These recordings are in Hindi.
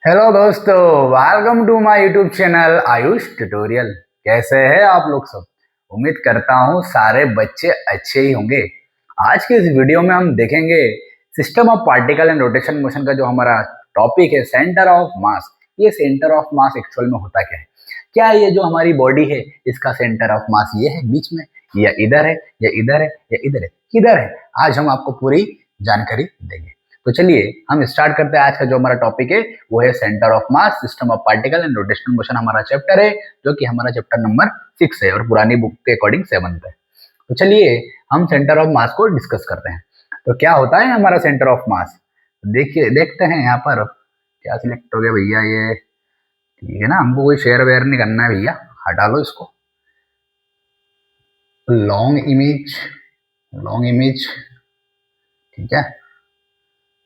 हेलो दोस्तों, welcome to my YouTube channel Ayush tutorial. कैसे हैं आप लोग सब? उम्मीद करता हूँ सारे बच्चे अच्छे ही होंगे। आज के इस वीडियो में हम देखेंगे system of particle and rotation motion का जो हमारा टॉपिक है सेंटर ऑफ मास। ये सेंटर ऑफ मास एक्चुअल में होता क्या है? क्या ये जो हमारी बॉडी है इसका सेंटर ऑफ मास ये है बीच में, या इधर है, या इधर है, या इधर है, किधर है? आज हम आपको पूरी जानकारी देंगे। तो चलिए हम स्टार्ट करते हैं। आज का जो हमारा टॉपिक है वो है centre of mass, system of particle and rotational motion. हमारा चैप्टर है जो कि हमारा चैप्टर नंबर 6 है और पुरानी बुक के अकॉर्डिंग 7th है। तो चलिए हम सेंटर ऑफ मास को डिस्कस करते हैं। तो क्या होता है हमारा सेंटर ऑफ मास? देखिए देखते हैं यहाँ पर क्या सिलेक्ट हो गया भैया। ये ठीक है ना, हमको कोई शेयर वेयर नहीं करना है भैया, हटा लो इसको। लॉन्ग इमेज ठीक है,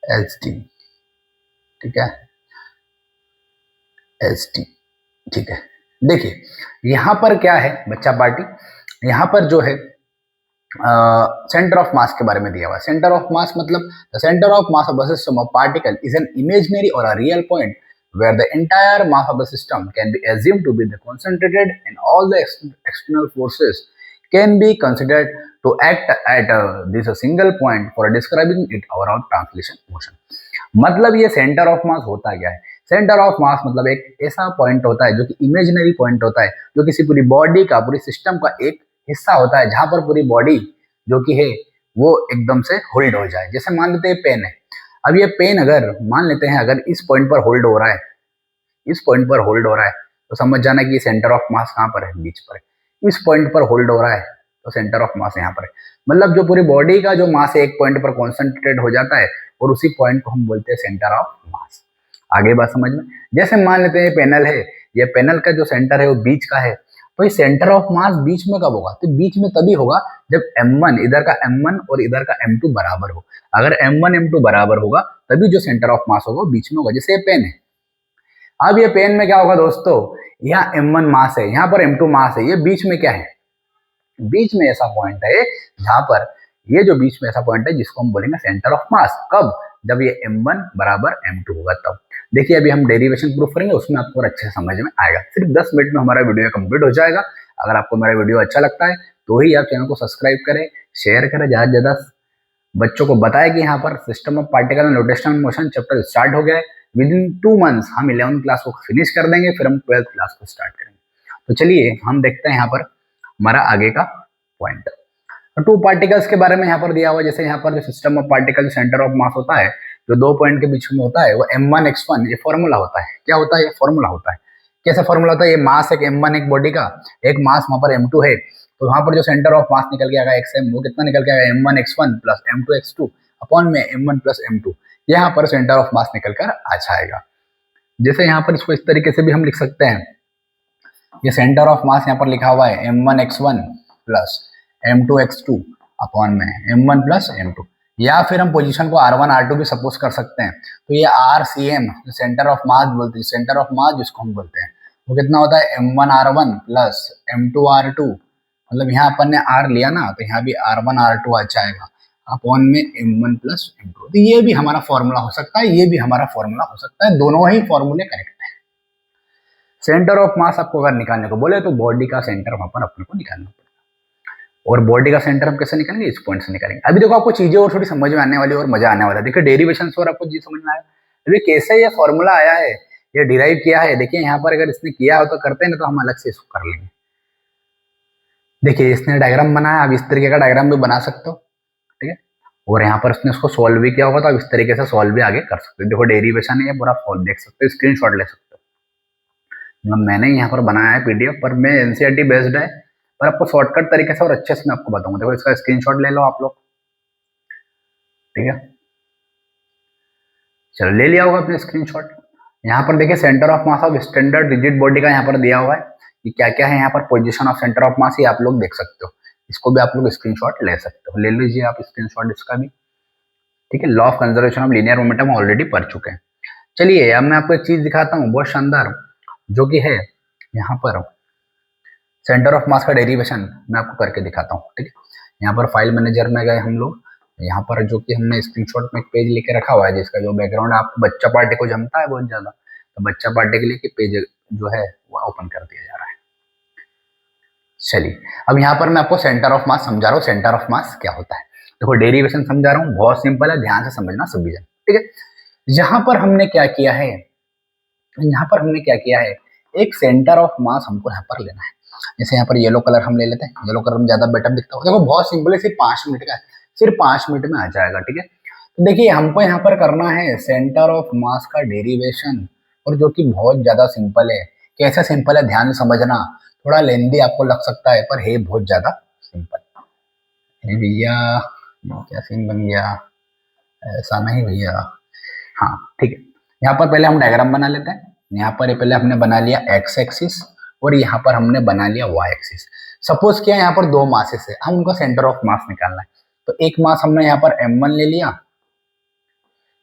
एच डी ठीक है, एच टी ठीक है। देखिए यहाँ पर क्या है बच्चा पार्टी, यहाँ पर जो है सेंटर ऑफ मास के बारे में दिया हुआ है। सेंटर ऑफ मास मतलब the centre of mass of the system of particle is an imaginary और a real point where the entire mass of the system can be assumed to be the concentrated and all the external forces can be considered to act at this a single point for describing it overall translation motion। मतलब ये सेंटर ऑफ मास होता क्या है? सेंटर ऑफ मास मतलब एक ऐसा पॉइंट होता है जो कि इमेजिनरी पॉइंट होता है, जो किसी पूरी बॉडी का, पूरी सिस्टम का एक हिस्सा होता है, जहां पर पूरी बॉडी जो कि है वो एकदम से होल्ड हो जाए। जैसे मान लेते हैं पेन है। अब ये पेन अगर मान लेते हैं अगर इस पॉइंट पर होल्ड हो रहा है, इस पॉइंट पर होल्ड हो रहा है, तो समझ जाना कि सेंटर ऑफ मास कहाँ पर है? बीच पर है। इस पॉइंट पर होल्ड हो रहा है तो सेंटर ऑफ मास यहाँ पर है। मतलब जो पूरी बॉडी का जो मास है एक पॉइंट पर कॉन्सेंट्रेटेड हो जाता है और उसी पॉइंट को हम बोलते हैं सेंटर ऑफ मास। आगे बात समझ में? जैसे मान लेते हैं पैनल है, ये पैनल का जो सेंटर है वो बीच का है, तो ये सेंटर ऑफ मास बीच में कब होगा? तो बीच में तभी होगा जब M1 इधर का M1 और इधर का M2 बराबर हो। अगर M1 M2 बराबर होगा तभी जो सेंटर ऑफ मास होगा बीच में होगा। जैसे ये पेन है, अब ये पेन में क्या होगा दोस्तों, यहाँ M1 मास है, यहाँ पर M2 मास है, ये बीच में क्या है? बीच में ऐसा पॉइंट है जहां पर ये जो बीच में ऐसा पॉइंट है जिसको हम बोलेंगे सेंटर ऑफ मास। कब? जब ये M1 बराबर M2 होगा तब। देखिए अभी हम डेरिवेशन प्रूफ करेंगे, उसमें आपको और अच्छे से समझ में आएगा। सिर्फ 10 मिनट में हमारा वीडियो कंप्लीट हो जाएगा। अगर आपको मेरा वीडियो अच्छा लगता है तो ही आप चैनल को सब्सक्राइब करें, शेयर करें, ज्यादा से ज्यादा बच्चों को बताएं कि यहाँ पर system of particle and rotational motion chapter start हो गया है। विद इन 2 मंथ्स हम 11th क्लास को फिनिश कर देंगे, फिर हम 12th क्लास को स्टार्ट करेंगे। तो चलिए हम देखते हैं यहाँ पर हमारा आगे का पॉइंट। टू पार्टिकल्स के बारे में यहाँ पर दिया हुआ। जैसे यहाँ पर जो system of particle centre of मास होता है, जो दो पॉइंट के बीच में होता है, वो M1 X1 ये फॉर्मूला होता है। क्या होता है? ये फॉर्मूला होता है। कैसे फॉर्मूला होता है? ये मास एक M1 एक बॉडी का, एक मास वहां पर M2 है, तो वहां पर जो सेंटर ऑफ मास निकल के आएगा XM, वो कितना निकल के आएगा? M1 X1 plus M2 X2 upon में M1 प्लस M2। यहाँ पर सेंटर ऑफ मास निकल कर आ जाएगा। जैसे यहाँ पर इसको इस तरीके से भी हम लिख सकते हैं, ये सेंटर ऑफ मास यहाँ पर लिखा हुआ है M1 X1 plus M2 X2 upon में M1 प्लस M2। या फिर हम पोजीशन को R1 R2 भी सपोज कर सकते हैं। तो ये RCM सेंटर ऑफ मास बोलते हैं, सेंटर ऑफ मास जिसको हम बोलते हैं, वो कितना होता है? M1 R1 plus M2 R2। मतलब यहाँ अपन ने R लिया ना, तो यहाँ भी R1 R2 आ जाएगा अपॉन में M1 प्लस M2। तो ये भी हमारा फॉर्मूला हो सकता है, ये भी हमारा फॉर्मूला हो सकता है, दोनों ही फॉर्मूले करेक्ट है। सेंटर ऑफ मास आपको अगर निकालने को बोले तो बॉडी का सेंटर वहां पर अपने को निकालना पड़ेगा। और बॉडी का सेंटर हम कैसे निकालेंगे? इस पॉइंट से निकालेंगे। अभी देखो आपको चीजें और थोड़ी समझ में आने वाली और मजा आने वाला है। देखिए डेरिवेशन और आपको जी समझ में आया, अभी कैसे ये फॉर्मूला आया है, ये डिराइव किया है। देखिए यहाँ पर अगर इसने किया हो तो करते हैं ना, तो हम अलग से इसको कर लेंगे। देखिए इसने डायग्राम बनाया, अब इस तरीके का डायग्राम भी बना सकते हो, ठीक है। और यहाँ पर उसने उसको सॉल्व भी किया होगा, तो आप इस तरीके से सॉल्व भी आगे कर सकते हो। देखो डेरिवेशन है, ये पूरा सॉल्व देख सकते हो, स्क्रीनशॉट ले सकते हो। मतलब मैंने यहाँ पर बनाया है PDF पर, मैं NCERT बेस्ड है, पर आपको शॉर्टकट तरीके से और अच्छे से मैं आपको बताऊंगा। देखो इसका स्क्रीनशॉट ले लो आप लोग, ठीक है। चलो ले लिया होगा आपने स्क्रीनशॉट। यहाँ पर देखिए centre of mass of standard rigid body का यहाँ पर दिया हुआ है कि क्या क्या है यहाँ पर। पोजीशन ऑफ सेंटर ऑफ मास ये आप लोग देख सकते हो, इसको भी आप लोग स्क्रीनशॉट ले सकते हो। ले लीजिए आप स्क्रीनशॉट इसका भी, ठीक है। Law of conservation of linear momentum already पढ़ चुके हैं। चलिए अब मैं आपको एक चीज दिखाता हूँ बहुत शानदार, जो कि है यहाँ पर सेंटर ऑफ मास का डेरिवेशन मैं आपको करके दिखाता हूँ, ठीक है। यहाँ पर फाइल मैनेजर में गए हम लोग, यहाँ पर जो कि हमने स्क्रीनशॉट में एक पेज लेके रखा हुआ है जिसका जो बैकग्राउंड है, आपको बच्चा पार्टी को जमता है बहुत ज्यादा, तो बच्चा पार्टी के लिए कि पेज जो है वो ओपन कर दिया जा रहा है। चलिए अब यहाँ पर मैं आपको सेंटर ऑफ मास समझा रहा हूँ। सेंटर ऑफ मास क्या होता है, देखो डेरिवेशन समझा रहा हूँ, बहुत सिंपल है, ध्यान से समझना सभी जन, ठीक है। यहाँ पर हमने क्या किया है, यहाँ पर हमने क्या किया है, एक सेंटर ऑफ मास हमको यहाँ पर लेना है। जैसे यहाँ पर येलो कलर हम ले लेते हैं, येलो कलर में ज्यादा बेटर दिखता है। देखो बहुत सिंपल है, सिर्फ 5 मिनट का है, सिर्फ 5 मिनट में आ जाएगा, ठीक है। तो देखिए हमको यहाँ पर करना है सेंटर ऑफ मास का डेरिवेशन, और जो कि बहुत ज्यादा सिंपल है। कैसा सिंपल है ध्यान से समझना, थोड़ा लेंदी आपको लग सकता है पर है बहुत ज्यादा सिंपल। अरे भैया क्या सीन बन गया, ऐसा नहीं भैया, हाँ ठीक है। यहाँ पर पहले हम डायग्राम बना लेते हैं। यहाँ पर पहले हमने बना लिया एक्स एक्सिस और यहाँ पर हमने बना लिया वाई एक्सिस। सपोज किया यहाँ पर 2 मासेस है, हम उनका सेंटर ऑफ मास निकालना है। तो एक मास हमने यहाँ पर m1 ले लिया,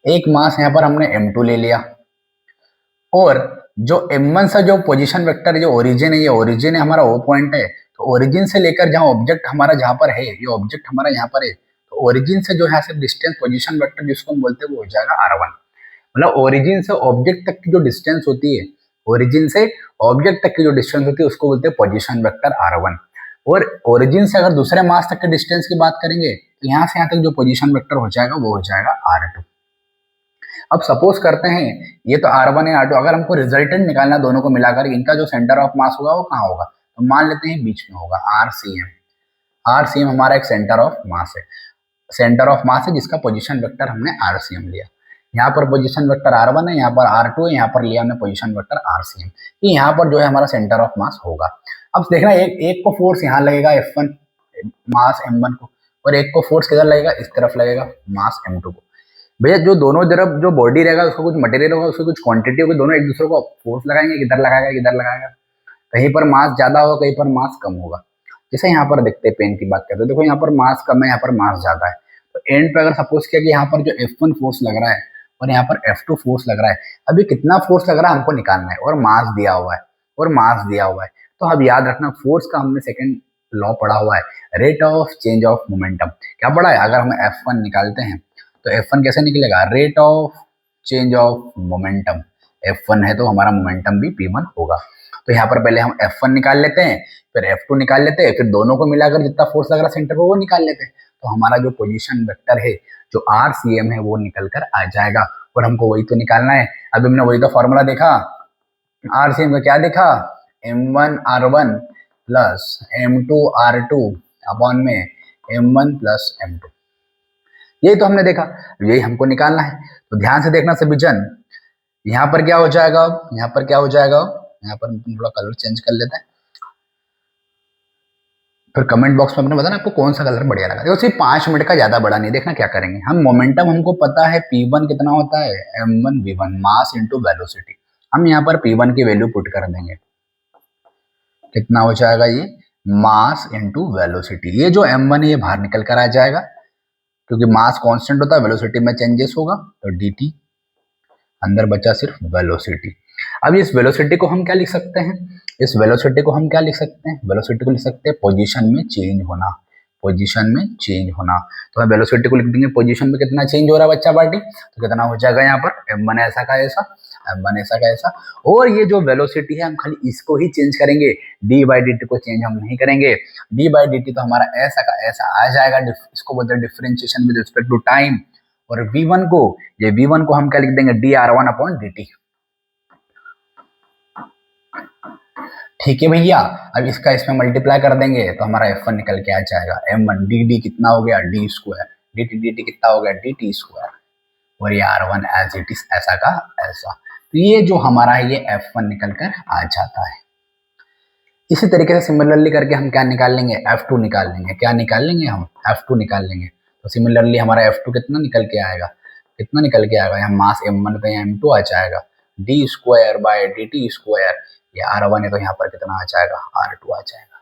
एक मास यहाँ पर हमने m2 ले लिया, और जो m1 से जो पोजीशन वेक्टर जो ओरिजिन है, ये ओरिजिन है हमारा, वो पॉइंट है। तो ओरिजिन से लेकर जहाँ ऑब्जेक्ट हमारा जहाँ पर है, ये ऑब्जेक्ट हमारा यहाँ पर है, तो ओरिजिन से जो है सिर्फ डिस्टेंस पोजीशन वेक्टर जिसको हम बोलते हैं वो हो जाएगा r1। मतलब ओरिजिन से ऑब्जेक्ट तक की जो डिस्टेंस होती है, ओरिजिन से ऑब्जेक्ट तक की जो डिस्टेंस होती है उसको बोलते हैं पोजीशन वेक्टर r1। और ओरिजिन से अगर दूसरे मास तक के डिस्टेंस की बात करेंगे तो यहाँ से यहाँ तक जो पोजीशन वेक्टर हो जाएगा वो हो जाएगा r2। अब सपोज करते हैं ये तो r1 है r2, अगर हमको रिजल्टेंट निकालना दोनों को मिलाकर इनका जो सेंटर ऑफ मास होगा वो कहाँ होगा, तो मान लेते हैं बीच में होगा RCM। RCM हमारा एक सेंटर ऑफ मास है, सेंटर ऑफ मास है जिसका पोजीशन वेक्टर हमने RCM लिया। यहाँ पर पोजीशन वेक्टर r1 है, यहाँ पर r2 है, यहाँ पर लिया हमने पोजीशन वेक्टर RCM। ये यहाँ पर जो है हमारा सेंटर ऑफ मास होगा। अब देखना एक को फोर्स यहाँ लगेगा F1 मास m1 को, और एक को फोर्स किधर लगेगा, इस तरफ लगेगा मास m2 को। भैया जो दोनों तरफ जो बॉडी रहेगा उसका कुछ मटेरियल होगा, उसकी कुछ क्वांटिटी होगी, दोनों एक दूसरे को फोर्स लगाएंगे, किधर लगाएगा किधर लगाएगा, कहीं पर मास ज्यादा होगा कहीं पर मास कम होगा। जैसे यहाँ पर देखते हैं पेन की बात करते हैं, देखो यहाँ पर मास कम है, यहाँ पर मास ज्यादा है। तो एंड पे अगर सपोज किया कि यहाँ पर जो F1 फोर्स लग रहा है और यहाँ पर F2 फोर्स लग रहा है, अभी कितना फोर्स लग रहा है हमको निकालना है, और मास दिया हुआ है, और मास दिया हुआ है। तो अब याद रखना फोर्स का हमने सेकंड लॉ पढ़ा हुआ है, rate of change of momentum. क्या पढ़ा है, अगर हम F1 निकालते हैं तो F1 कैसे निकलेगा, rate of change of momentum. F1 है तो हमारा मोमेंटम भी P1 होगा। तो यहाँ पर पहले हम F1 निकाल लेते हैं, फिर F2 निकाल लेते हैं, फिर दोनों को मिलाकर जितना फोर्स लग रहा है सेंटर पर वो निकाल लेते हैं। तो हमारा जो पोजीशन वेक्टर है जो RCM है वो निकल कर आ जाएगा, और हमको वही तो निकालना है। अभी हमने वही तो फॉर्मूला देखा, RCM का क्या देखा, M1 R1 plus M2 R2 upon में M1 प्लस M2, यही तो हमने देखा, यही हमको निकालना है। तो ध्यान से देखना सभी जन, यहाँ पर क्या हो जाएगा, यहाँ पर क्या हो जाएगा, यहाँ पर थोड़ा कलर चेंज कर लेते हैं, फिर कमेंट बॉक्स में अपने बताना आपको कौन सा कलर बढ़िया लगा। देखो सिर्फ 5 मिनट का, ज्यादा बड़ा नहीं। देखना क्या करेंगे हम, मोमेंटम हमको पता है P1 कितना होता है, M1 V1 mass into velocity. हम यहाँ पर P1 की वैल्यू पुट कर देंगे, कितना हो जाएगा ये, मास इंटू वेलोसिटी। ये जो M1 है ये बाहर निकल कर आ जाएगा, क्योंकि मास कांस्टेंट होता है, वेलोसिटी में चेंजेस होगा, तो dt, अंदर बचा सिर्फ वेलोसिटी। अब इस वेलोसिटी को हम क्या लिख सकते हैं, इस वेलोसिटी को हम क्या लिख सकते हैं, वेलोसिटी को लिख सकते हैं पोजीशन में चेंज होना, पोजीशन में चेंज होना। तो हम वेलोसिटी को लिख देंगे पोजीशन में कितना चेंज हो रहा है बच्चा पार्टी, तो कितना हो जाएगा यहाँ पर m1 ऐसा का ऐसा, m1 ऐसा का ऐसा। और ये जो वेलोसिटी है हम खाली इसको ही चेंज करेंगे, d/dt को चेंज हम नहीं करेंगे। d/dt तो हमारा ऐसा का ऐसा आ जाएगा, इसको बोलते हैं differentiation with respect to time. और v1 को, ये v1 को हम क्या लिख देंगे, dr1/dt। ठीक है भैया, अब इसका इसमें मल्टीप्लाई कर देंगे तो हमारा F1 निकल के आ जाएगा, m1 dd कितना हो गया, d स्क्वायर, dt कितना हो गया, dt स्क्वायर, और ये r1 एज इट इज ऐसा का ऐसा। तो ये जो हमारा है ये F1 निकल कर आ जाता है। इसी तरीके से सिमिलरली करके हम क्या निकाल लेंगे, F2 निकाल लेंगे। क्या निकाल लेंगे हम, F2 निकाल लेंगे। तो सिमिलरली हमारा F2 कितना निकल के आएगा, कितना निकल के आएगा, यहाँ मास m1 पे m2 आ जाएगा, d square by dt square, ये r1 है तो यहाँ पर कितना आ जाएगा, r2 आ जाएगा।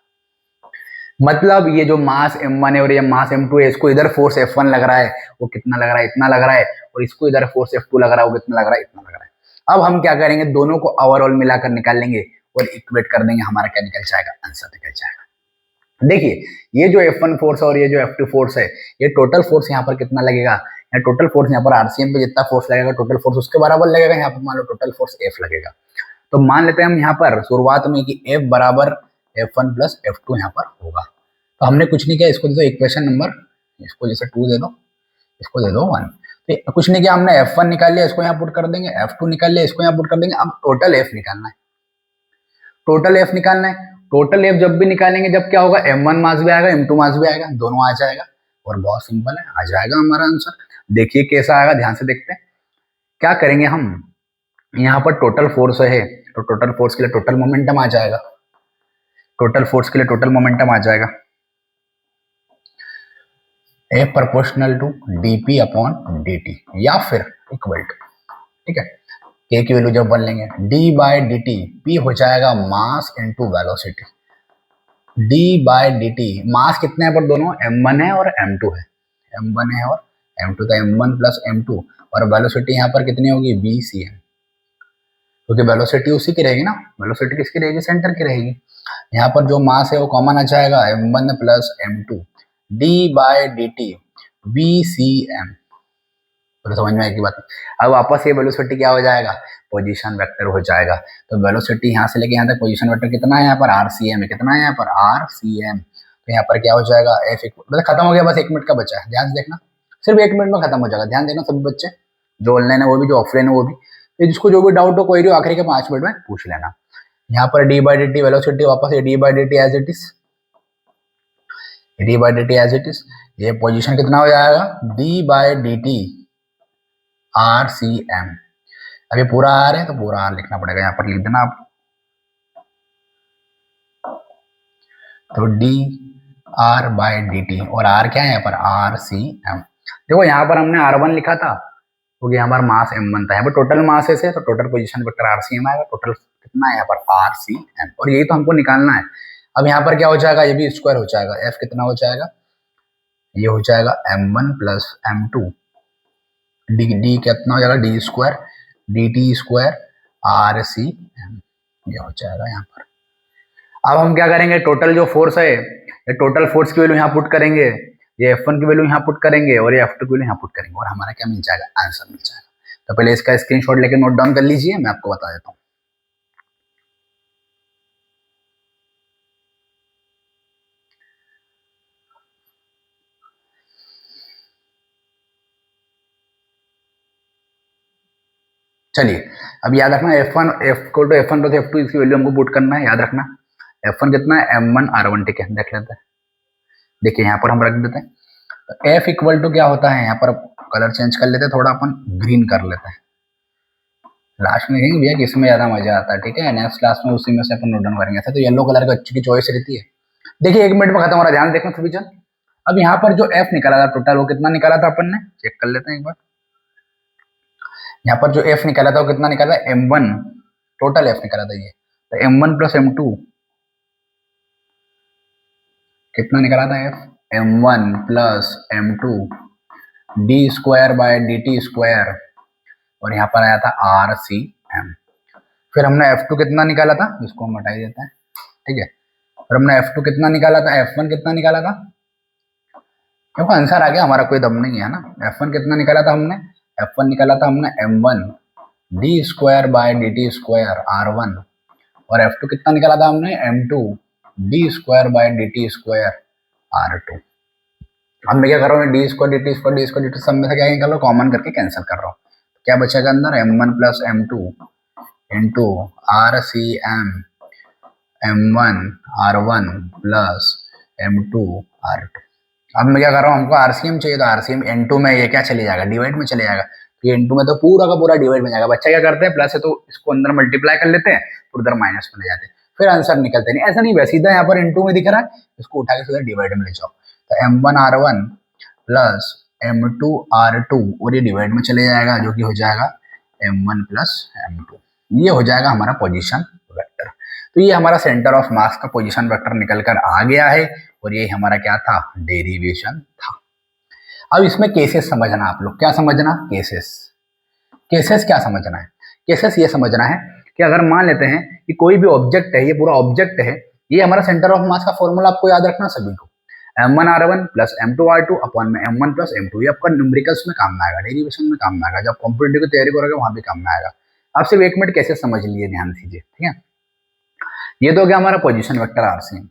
मतलब ये जो मास m1 है और ये मास m2 है, इसको इधर फोर्स F1 लग रहा है, वो कितना लग रहा है, इतना लग रहा है, और इसको इधर फोर्स F2 लग रहा है, वो कितना लग रहा है, इतना लग रहा है। अब हम क्या करेंगे, दोनों को ओवरऑल मिलाकर निकाल लेंगे और इक्वेट कर देंगे, हमारा क्या निकल जाएगा, आंसर निकल जाएगा। देखिए ये जो F1 फोर्स और ये जो F2 फोर्स है, ये टोटल फोर्स यहाँ पर कितना लगेगा, यहाँ टोटल फोर्स, यहाँ पर आरसीएम पे जितना फोर्स लगेगा टोटल फोर्स उसके बराबर लगेगा। यहाँ पर मान लो टोटल फोर्स एफ लगेगा। तो मान लेते हैं हम यहाँ पर शुरुआत में कि एफ बराबर F1 प्लस F2 यहाँ पर होगा। तो हमने कुछ नहीं किया, इसको दे दो इक्वेशन नंबर, इसको जैसे 2 दे दो, इसको दे दो 1। तो कुछ नहीं किया हमने, F1 निकाल लिया, इसको यहाँ पुट कर देंगे, F2 निकाल लिया, इसको यहाँ पुट कर देंगे। अब टोटल F निकालना है, टोटल F निकालना है। टोटल F जब भी निकालेंगे जब क्या होगा, M1 मास भी आएगा, M2 मास भी आएगा, दोनों आ जाएगा और बहुत सिंपल है, आ जाएगा हमारा आंसर। देखिए कैसा आएगा, ध्यान से देखते हैं। क्या करेंगे हम, यहाँ पर टोटल फोर्स है तो टोटल फोर्स के लिए टोटल मोमेंटम आ जाएगा, टोटल फोर्स के लिए टोटल मोमेंटम आ जाएगा F proportional to dp upon dt या फिर इक्वल टू, ठीक है, k की वैल्यू जब 1 लेंगे d बाय dt, p हो जाएगा mass into velocity. d by dt, mass कितने हैं पर दोनों, m1 है और m2 है, m1 है और m2, तो m1 प्लस m2, और वेलोसिटी यहाँ पर कितनी होगी, bcm, क्योंकि वेलोसिटी उसी की रहेगी ना, वेलोसिटी किसकी रहेगी, सेंटर की रहेगी। यहाँ पर जो मास है वो कॉमन आ जाएगा, m1 plus m2 d by dt vcm। तो समझ में आएगी बात। अब वापस ये वेलोसिटी क्या हो जाएगा, पोजीशन वेक्टर हो जाएगा। तो वेलोसिटी यहाँ से लेके यहाँ तक पोजीशन वेक्टर कितना है, यहाँ पर rcm है, कितना है यहाँ पर rcm। तो यहाँ पर क्या हो जाएगा, f मतलब खत्म हो गया, बस 1 मिनट का बचा है, ध्यान से देखना, सिर्फ 1 मिनट में खत्म हो जाएगा। ध्यान देना सभी बच्चे, जो ऑनलाइन है वो भी, जो ऑफलाइन है वो भी। तो जिसको जो भी डाउट हो कोई आखिरी के 5 मिनट में पूछ लेना। यहाँ पर d बाई dt वेलोसिटी, वापस ये d by dt as it is, d by dt as it is, ये पोजीशन कितना हो जाएगा, d बाई dt rcm। अभी पूरा r है तो पूरा r लिखना पड़ेगा, यहाँ पर लिख देना आप, तो d r बाई dt, और r क्या है यहाँ पर, rcm। देखो यहाँ पर हमने r1 लिखा था क्योंकि यहाँ पर मास m1 था, यहाँ पर टोटल मास है तो टोटल पोजीशन वेक्टर rcm आएगा, टोटल कितना है यहाँ पर rcm, और यही तो हमको निकालना है। अब यहाँ पर क्या हो जाएगा, ये भी स्क्वायर हो जाएगा, f कितना हो जाएगा, ये हो जाएगा m1 प्लस m2, d कितना हो जाएगा, d square dt square rcm, ये हो जाएगा यहाँ पर। अब हम क्या करेंगे, टोटल जो फोर्स है, ये टोटल फोर्स की वैल्यू यहाँ पुट करेंगे, ये F1 की वैल्यू यहाँ पुट करेंगे और ये F2 की वैल्यू यहाँ पुट करेंगे, और हमारा क्या मिल जाएगा, आंसर मिल जाएगा। तो पहले इसका स्क्रीनशॉट लेके नोट डाउन कर लीजिए, मैं आपको बता देता हूँ। चलिए अब याद रखना, F1 F1 प्लस F2 इसकी वैल्यू हमको पुट करना है, याद रखना। F1 कितना है, M1 R1, ठीक है, देख लेते हैं। देखिए यहाँ पर हम रख देते हैं, तो F इक्वल टू क्या होता है, यहाँ पर कलर चेंज कर लेते हैं, थोड़ा अपन ग्रीन कर लेते हैं, लास्ट में देखेंगे भैया किसमें ज्यादा मजा आता है, ठीक है, नेक्स्ट क्लास में उसी में से अपन नोट डाउन करेंगे। ऐसा तो येलो कलर का अच्छी की चॉइस रहती है। देखिए 1 मिनट में खत्म हो रहा है, ध्यान देखना सभी जन। अब यहाँ पर जो F निकाला था टोटल, वो कितना निकाला था अपन ने, चेक कर लेते हैं एक बार। यहाँ पर जो F निकाला था वो कितना निकाला, M1, टोटल F निकाला था ये, तो M1 प्लस M2 कितना निकाला था F, M1 plus M2 d square by dt square, और यहाँ पर आया था rcm। फिर हमने F2 कितना निकाला था, इसको हम हटा देते हैं, ठीक है। फिर हमने F2 कितना निकाला था, F1 कितना निकाला था, देखो आंसर आ गया हमारा, कोई दम नहीं है ना। F1 कितना निकाला था हमने, F1 निकाला था हमने M1 d square by dt square r1, और F2 कितना निकाला था हमने, M2 d square by dt square r2। अब मैं क्या कर रहा हूँ, D square dt square D square dt सब में से क्या निकाल रहा हूँ, कॉमन करके कैंसिल कर रहा हूँ। क्या बचेगा अंदर, M1 plus M2 into rcm M1 R1 plus M2 R2। अब मैं क्या कर रहा हूँ, हमको RCM चाहिए, तो RCM N2 में ये क्या चले जाएगा, डिवाइड में चले जाएगा, तो ये N2 में तो पूरा का पूरा डिवाइड में जाएगा। बच्चा क्या करते हैं, प्लस है तो इसको अंदर मल्टीप्लाई कर लेते हैं, फिर उधर माइनस में ले जाते हैं, फिर आंसर निकलते नहीं, ऐसा नहीं है, सीधा यहाँ पर N2 में दिख रहा है, इसको उठा के सीधा डिवाइड में ले जाओ, तो M1 R1 plus M2 R2, और ये डिवाइड में चले जाएगा, जो कि हो जाएगा M1 प्लस M2, ये हो जाएगा हमारा पोजीशन वेक्टर। तो ये हमारा सेंटर ऑफ मास का पोजीशन वेक्टर निकल कर आ गया है, और ये हमारा क्या था, डेरिवेशन था। अब इसमें केसेस समझना, आप लोग क्या समझना, केसेस क्या समझना है, केसेस ये समझना है कि अगर मान लेते हैं कि कोई भी ऑब्जेक्ट है, ये पूरा ऑब्जेक्ट है, ये हमारा सेंटर ऑफ मास का फॉर्मूला आपको याद रखना सभी को। M1R1 प्लस M2R2 अपॉन में M1 प्लस M2। ये आपका न्यूमेरिकल्स में काम में आएगा, डेरिवेशन में काम में आएगा, जब कॉम्पिटिटिव की तैयारी करोगे वहां भी काम में आएगा। आप सिर्फ 1 मिनट कैसे समझ लीजिए, ध्यान दीजिए, ठीक है। ये तो हो गया हमारा पोजीशन वेक्टर RCM।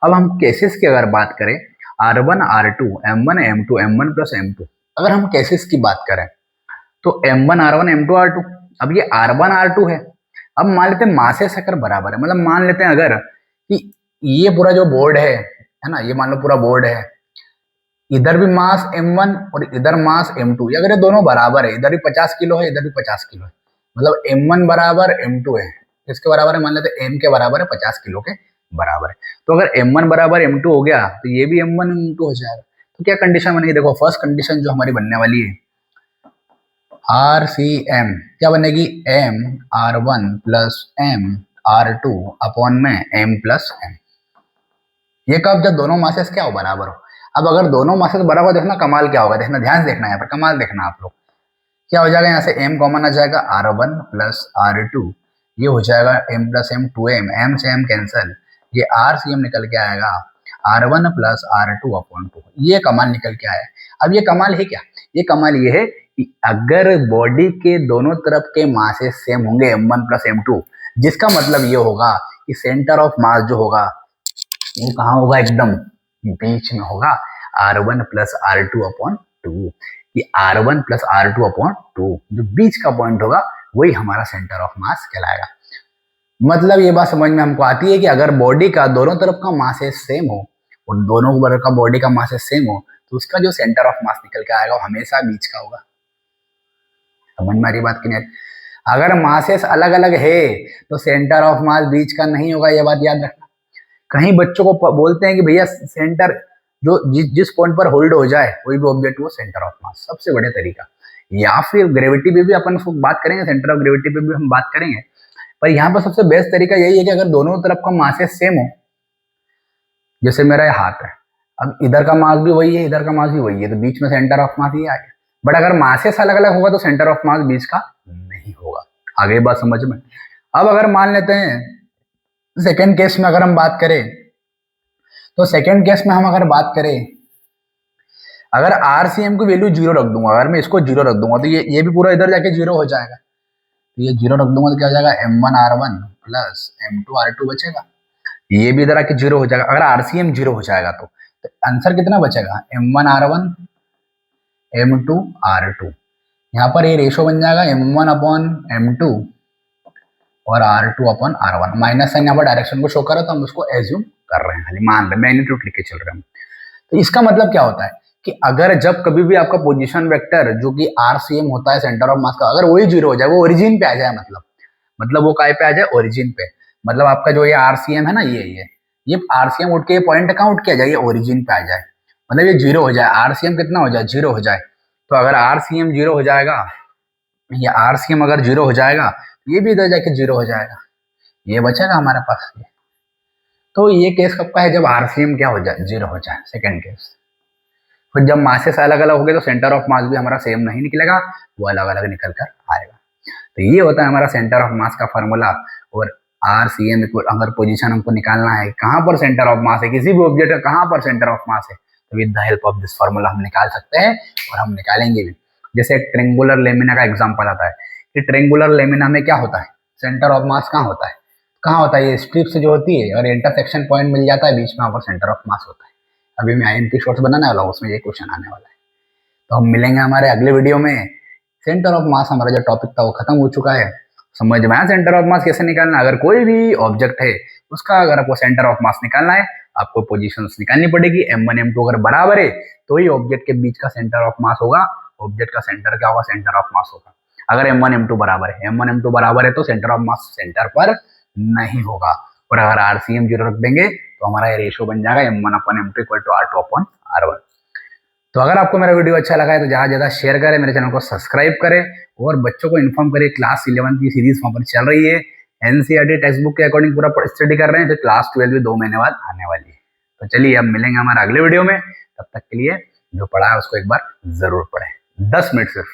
अब हम केसेस की अगर बात करें, R1 R2 M1 M2 M1 plus M2, अगर हम केसेस की बात करें तो M1 R1 M2 R2। अब ये R1 R2 है। अब मान लेते हैं मासेस अगर बराबर है, मतलब मान लेते हैं अगर कि ये पूरा जो बोर्ड है ना, ये मान लो पूरा बोर्ड है, इधर भी मास M1 और इधर मास M2, अगर ये दोनों बराबर है, इधर भी 50 किलो है, इधर भी 50 किलो है, मतलब M1 बराबर M2 है, किसके बराबर है, मान लेते हैं M के बराबर है, 50 किलो के बराबर है। तो अगर M1 बराबर M2 हो गया तो ये भी M1 M2 हो जाएगा। तो क्या कंडीशन बनेगी, देखो फर्स्ट कंडीशन जो हमारी बनने वाली है RCM क्या बनेगी, M R1 plus M R2 upon में M प्लस M। ये कब, जब दोनों मासेस क्या हो, बराबर हो। अब अगर दोनों मासेस बराबर, देखना कमाल क्या होगा, देखना ध्यान देखना, यहाँ पर कमाल देखना आप लोग, क्या हो जाएगा, यहाँ से M कॉमन आ जाएगा, R1 प्लस R2, ये हो जाएगा M plus M 2M, M से M कैंसल, ये RCM निकल के आएगा R1 प्लस R2 अपॉन 2। ये कमाल निकल के आया। अब ये कमाल है क्या, ये कमाल ये है कि अगर बॉडी के दोनों तरफ के मासेस सेम होंगे M1 प्लस M2, जिसका मतलब ये होगा कि सेंटर ऑफ मास जो होगा वो कहाँ होगा, एकदम बीच में होगा, R1 प्लस R2 अपॉन 2। ये R1 प्लस R2 अपॉन 2 जो बीच का पॉइंट होगा वही हमारा सेंटर ऑफ मास कहलाएगा। मतलब ये बात समझ में हमको आती है कि अगर बॉडी का दोनों तरफ का मासेस सेम हो और दोनों तरफ का बॉडी का मासेस सेम हो तो उसका जो सेंटर ऑफ मास निकल के आएगा वो हमेशा बीच का होगा। समझ में आ रही बात की नहीं? अगर मासेस अलग अलग है तो सेंटर ऑफ मास बीच का नहीं होगा, ये बात याद रखना। कहीं बच्चों को बोलते हैं कि भैया सेंटर जो जिस पॉइंट पर होल्ड हो जाए कोई भी ऑब्जेक्ट वो सेंटर ऑफ मास, सबसे बढ़िया तरीका। या फिर ग्रेविटी पे भी अपन बात करेंगे, सेंटर ऑफ ग्रेविटी पे भी हम बात करेंगे, पर यहाँ पर सबसे बेस्ट तरीका यही है कि अगर दोनों तरफ का मासेस सेम हो, जैसे मेरा ये हाथ है, अब इधर का मास भी वही है, इधर का मास भी वही है, तो बीच में सेंटर ऑफ मास ही आ गया। बट अगर मासेस अलग अलग होगा तो सेंटर ऑफ मास बीच का नहीं होगा। आगे बात समझ में। अब अगर मान लेते हैं सेकेंड केस में अगर हम बात करें, तो सेकेंड केस में हम अगर बात करें, अगर RCM की वैल्यू 0 रख दूंगा, अगर मैं इसको 0 रख दूंगा तो ये भी पूरा इधर जाके 0 हो जाएगा। तो ये 0 रख दूंगा तो क्या हो जाएगा, M1R1 प्लस M2R2 बचेगा, ये भी इधर आके 0 हो जाएगा। अगर RCM 0 हो जाएगा तो आंसर कितना बचेगा, M1R1 M2R2। यहाँ पर ये रेशो बन जाएगा M1 अपॉन M2 और R2 upon R1। Minus sign यहाँ पर डायरेक्शन को शो कर रहा है तो हम उसको एज्यूम कर रहे हैं, खाली मान रहे हैं, मैग्नीट्यूड लिख के चल रहे हैं। तो इसका मतलब क्या होता है कि अगर जब कभी भी आपका पोजीशन वेक्टर जो कि RCM होता है सेंटर ऑफ मास का, अगर वही 0 हो जाए, वो ओरिजिन पे आ जाए, मतलब वो काय पे आ जाए, ओरिजिन पे, मतलब आपका जो ये RCM है ना, ये RCM उठ के पॉइंट कहाँ उठ के आ जाए, ये ओरिजिन पे आ जाए, मतलब ये 0 हो जाए, RCM कितना हो जाए, 0 हो जाए। तो अगर RCM 0 हो जाएगा, ये RCM अगर 0 हो जाएगा ये भी इधर जाके 0 हो जाएगा, ये बचेगा हमारे पास ये। तो ये केस कब का है, जब RCM क्या हो जाए, 0 हो जाए, सेकेंड केस। फिर जब मासेस अलग अलग हो गए तो सेंटर ऑफ मास भी हमारा सेम नहीं निकलेगा, वो अलग अलग निकल कर आएगा। तो ये होता है हमारा सेंटर ऑफ मास का फॉर्मूला। और RCM अगर पोजीशन हमको निकालना है, कहाँ पर सेंटर ऑफ मास है, किसी भी ऑब्जेक्ट का कहाँ पर सेंटर ऑफ मास है, तो with the help of this formula हम निकाल सकते हैं और हम निकालेंगे भी। जैसे ट्रेंगुलर लेमिना का एग्जाम्पल आता है कि ट्रेंगुलर लेमिना में क्या होता है, सेंटर ऑफ मास कहाँ होता है, कहाँ होता है, ये स्ट्रिप्स जो होती है और इंटरसेक्शन पॉइंट मिल जाता है बीच में, वहाँ पर सेंटर ऑफ मास होता है। अभी मैं IMP शॉर्ट्स बनाने वाला हूँ, उसमें ये क्वेश्चन आने वाला है। तो हम मिलेंगे हमारे अगले वीडियो में। सेंटर ऑफ मास हमारा जो टॉपिक था वो खत्म हो चुका है। समझ में आया सेंटर ऑफ मास कैसे निकालना। अगर कोई भी ऑब्जेक्ट है उसका अगर आपको सेंटर ऑफ मास निकालना है, आपको पोजीशंस निकालनी पड़ेगी। M1 M2 अगर बराबर है तो ही ऑब्जेक्ट के बीच का सेंटर ऑफ मास होगा, ऑब्जेक्ट का सेंटर क्या होगा, सेंटर ऑफ मास होगा। अगर M1 M2 बराबर है, M1 M2 बराबर है तो सेंटर ऑफ मास सेंटर पर नहीं होगा। और अगर RCM 0 रख देंगे तो हमारा ये रेशो बन जाएगा M1 upon M2 equal to R2 upon R1। तो अगर आपको मेरा वीडियो अच्छा लगा है तो ज़्यादा से ज़्यादा शेयर करें, मेरे चैनल को सब्सक्राइब करें और बच्चों को इन्फॉर्म करें। क्लास 11 की सीरीज वहाँ पर चल रही है, NCERT टेक्स्ट बुक के अकॉर्डिंग पूरा स्टडी कर रहे हैं, तो क्लास 12 भी 2 महीने बाद आने वाली है। तो चलिए अब मिलेंगे हमारे अगले वीडियो में, तब तक के लिए जो पढ़ा है उसको एक बार जरूर पढ़ें, 10 मिनट सिर्फ।